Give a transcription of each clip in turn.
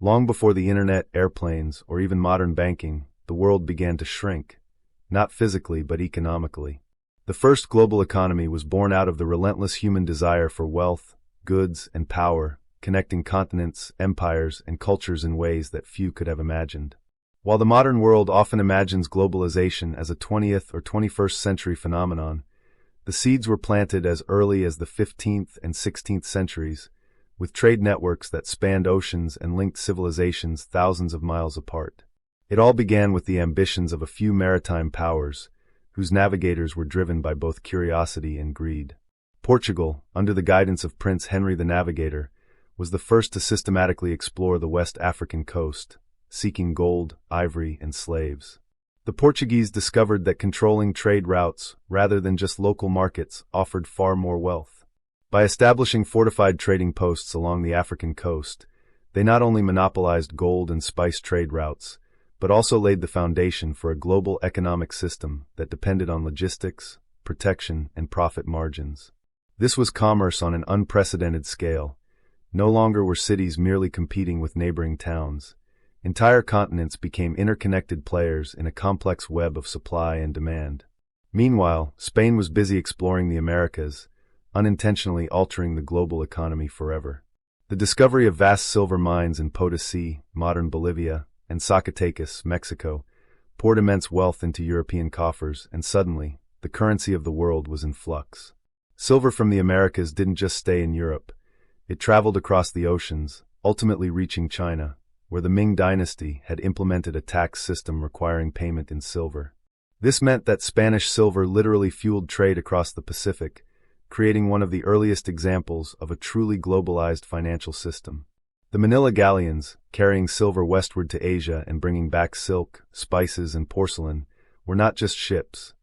Long before the internet, airplanes, or even modern banking, the world began to shrink, not physically but economically. The first global economy was born out of the relentless human desire for wealth, goods, and power, connecting continents, empires, and cultures in ways that few could have imagined. While the modern world often imagines globalization as a 20th or 21st century phenomenon, the seeds were planted as early as the 15th and 16th centuries, with trade networks that spanned oceans and linked civilizations thousands of miles apart. It all began with the ambitions of a few maritime powers, whose navigators were driven by both curiosity and greed. Portugal, under the guidance of Prince Henry the Navigator, was the first to systematically explore the West African coast, seeking gold, ivory, and slaves. The Portuguese discovered that controlling trade routes, rather than just local markets, offered far more wealth. By establishing fortified trading posts along the African coast, they not only monopolized gold and spice trade routes, but also laid the foundation for a global economic system that depended on logistics, protection, and profit margins. This was commerce on an unprecedented scale. No longer were cities merely competing with neighboring towns. Entire continents became interconnected players in a complex web of supply and demand. Meanwhile, Spain was busy exploring the Americas, unintentionally altering the global economy forever. The discovery of vast silver mines in Potosí, modern Bolivia, and Zacatecas, Mexico, poured immense wealth into European coffers, and suddenly, the currency of the world was in flux. Silver from the Americas didn't just stay in Europe. It traveled across the oceans, ultimately reaching China, where the Ming dynasty had implemented a tax system requiring payment in silver. This meant that Spanish silver literally fueled trade across the Pacific, creating one of the earliest examples of a truly globalized financial system. The Manila galleons, carrying silver westward to Asia and bringing back silk, spices, and porcelain, were not just ships.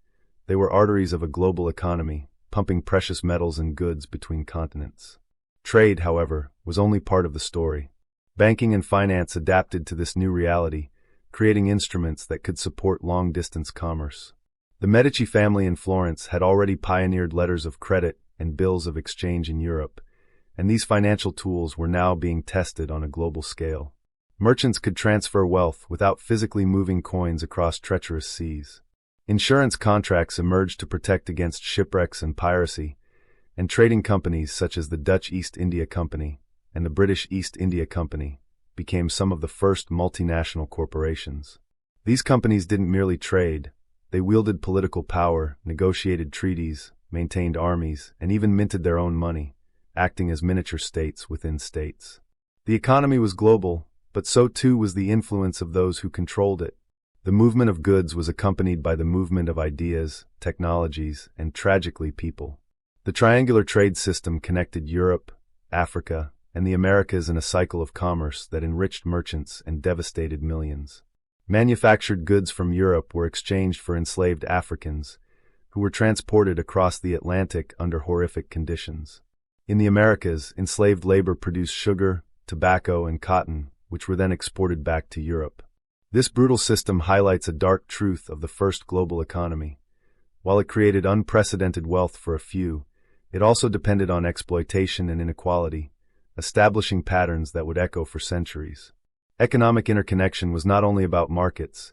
They were arteries of a global economy, pumping precious metals and goods between continents. Trade, however, was only part of the story. Banking and finance adapted to this new reality, creating instruments that could support long-distance commerce. The Medici family in Florence had already pioneered letters of credit and bills of exchange in Europe, and these financial tools were now being tested on a global scale. Merchants could transfer wealth without physically moving coins across treacherous seas. Insurance contracts emerged to protect against shipwrecks and piracy, and trading companies such as the Dutch East India Company and the British East India Company became some of the first multinational corporations. These companies didn't merely trade, they wielded political power, negotiated treaties, maintained armies, and even minted their own money, acting as miniature states within states. The economy was global, but so too was the influence of those who controlled it. The movement of goods was accompanied by the movement of ideas, technologies, and tragically people. The triangular trade system connected Europe, Africa, and the Americas in a cycle of commerce that enriched merchants and devastated millions. Manufactured goods from Europe were exchanged for enslaved Africans, who were transported across the Atlantic under horrific conditions. In the Americas, enslaved labor produced sugar, tobacco, and cotton, which were then exported back to Europe. This brutal system highlights a dark truth of the first global economy. While it created unprecedented wealth for a few, it also depended on exploitation and inequality, establishing patterns that would echo for centuries. Economic interconnection was not only about markets,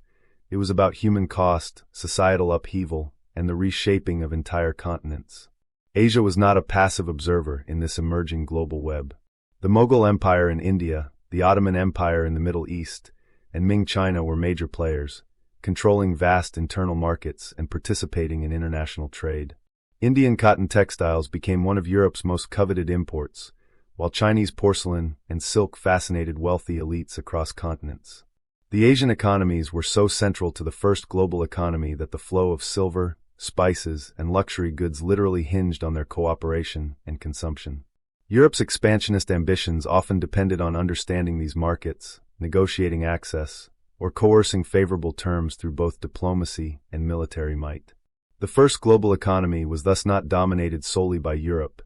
it was about human cost, societal upheaval, and the reshaping of entire continents. Asia was not a passive observer in this emerging global web. The Mughal Empire in India, the Ottoman Empire in the Middle East, and Ming China were major players, controlling vast internal markets and participating in international trade. Indian cotton textiles became one of Europe's most coveted imports, while Chinese porcelain and silk fascinated wealthy elites across continents. The Asian economies were so central to the first global economy that the flow of silver, spices, and luxury goods literally hinged on their cooperation and consumption. Europe's expansionist ambitions often depended on understanding these markets, negotiating access, or coercing favorable terms through both diplomacy and military might. The first global economy was thus not dominated solely by Europe.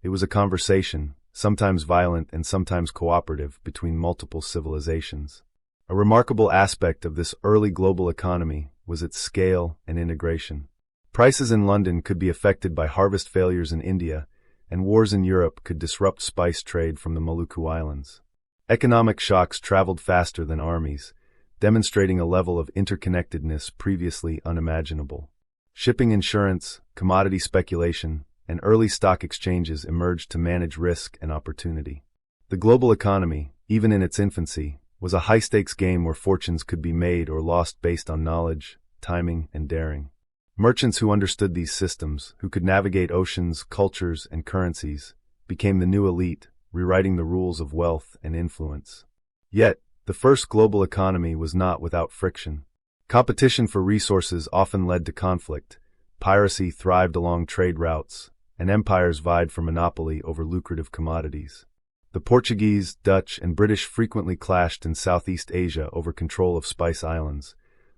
It was a conversation, sometimes violent and sometimes cooperative, between multiple civilizations. A remarkable aspect of this early global economy was its scale and integration. Prices in London could be affected by harvest failures in India, and wars in Europe could disrupt spice trade from the Maluku Islands. Economic shocks traveled faster than armies, demonstrating a level of interconnectedness previously unimaginable. Shipping insurance, commodity speculation, and early stock exchanges emerged to manage risk and opportunity. The global economy, even in its infancy, was a high-stakes game where fortunes could be made or lost based on knowledge, timing, and daring. Merchants who understood these systems, who could navigate oceans, cultures, and currencies, became the new elite, rewriting the rules of wealth and influence. Yet, the first global economy was not without friction. Competition for resources often led to conflict, piracy thrived along trade routes, and empires vied for monopoly over lucrative commodities. The Portuguese, Dutch, and British frequently clashed in Southeast Asia over control of spice islands,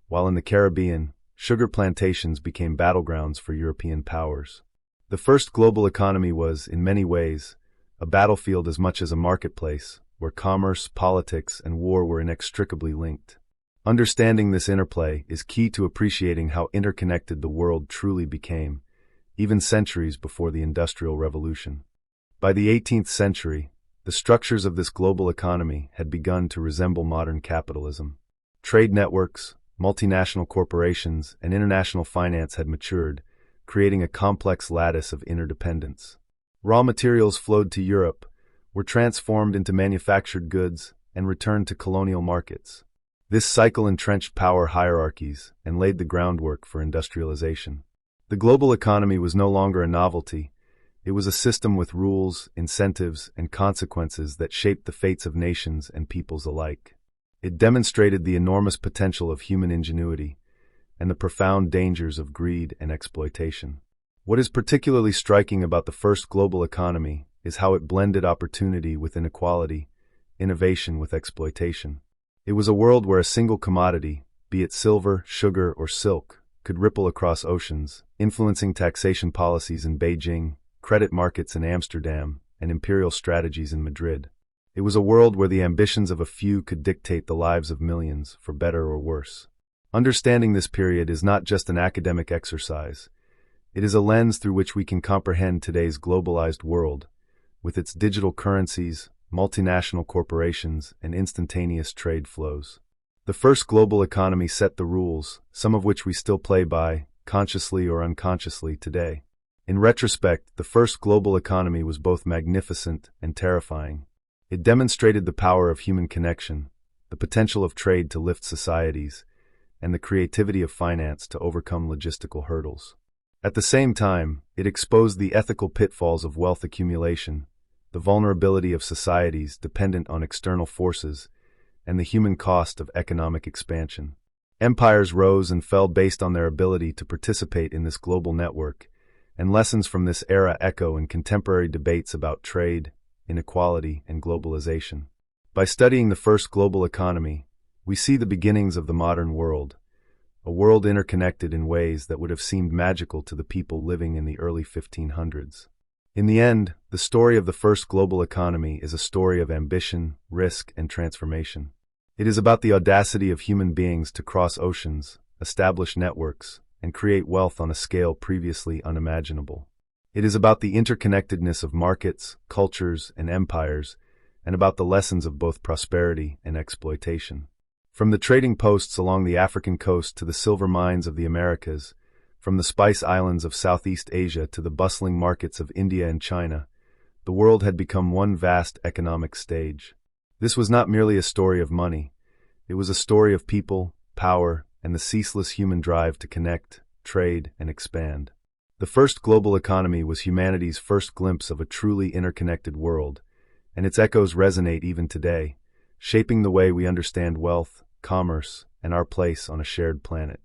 while in the Caribbean, sugar plantations became battlegrounds for European powers. The first global economy was, in many ways, a battlefield as much as a marketplace, where commerce, politics, and war were inextricably linked. Understanding this interplay is key to appreciating how interconnected the world truly became, even centuries before the Industrial Revolution. By the 18th century, the structures of this global economy had begun to resemble modern capitalism. Trade networks, multinational corporations, and international finance had matured, creating a complex lattice of interdependence. Raw materials flowed to Europe, were transformed into manufactured goods, and returned to colonial markets. This cycle entrenched power hierarchies and laid the groundwork for industrialization. The global economy was no longer a novelty. It was a system with rules, incentives, and consequences that shaped the fates of nations and peoples alike. It demonstrated the enormous potential of human ingenuity and the profound dangers of greed and exploitation. What is particularly striking about the first global economy is how it blended opportunity with inequality, innovation with exploitation. It was a world where a single commodity, be it silver, sugar, or silk, could ripple across oceans, influencing taxation policies in Beijing, credit markets in Amsterdam, and imperial strategies in Madrid. It was a world where the ambitions of a few could dictate the lives of millions, for better or worse. Understanding this period is not just an academic exercise. It is a lens through which we can comprehend today's globalized world, with its digital currencies, multinational corporations, and instantaneous trade flows. The first global economy set the rules, some of which we still play by, consciously or unconsciously, today. In retrospect, the first global economy was both magnificent and terrifying. It demonstrated the power of human connection, the potential of trade to lift societies, and the creativity of finance to overcome logistical hurdles. At the same time, it exposed the ethical pitfalls of wealth accumulation, the vulnerability of societies dependent on external forces, and the human cost of economic expansion. Empires rose and fell based on their ability to participate in this global network, and lessons from this era echo in contemporary debates about trade, inequality, and globalization. By studying the first global economy, we see the beginnings of the modern world, a world interconnected in ways that would have seemed magical to the people living in the early 1500s. In the end, the story of the first global economy is a story of ambition, risk, and transformation. It is about the audacity of human beings to cross oceans, establish networks, and create wealth on a scale previously unimaginable. It is about the interconnectedness of markets, cultures, and empires, and about the lessons of both prosperity and exploitation. From the trading posts along the African coast to the silver mines of the Americas, from the spice islands of Southeast Asia to the bustling markets of India and China, the world had become one vast economic stage. This was not merely a story of money. It was a story of people, power, and the ceaseless human drive to connect, trade, and expand. The first global economy was humanity's first glimpse of a truly interconnected world, and its echoes resonate even today, shaping the way we understand wealth, commerce, and our place on a shared planet.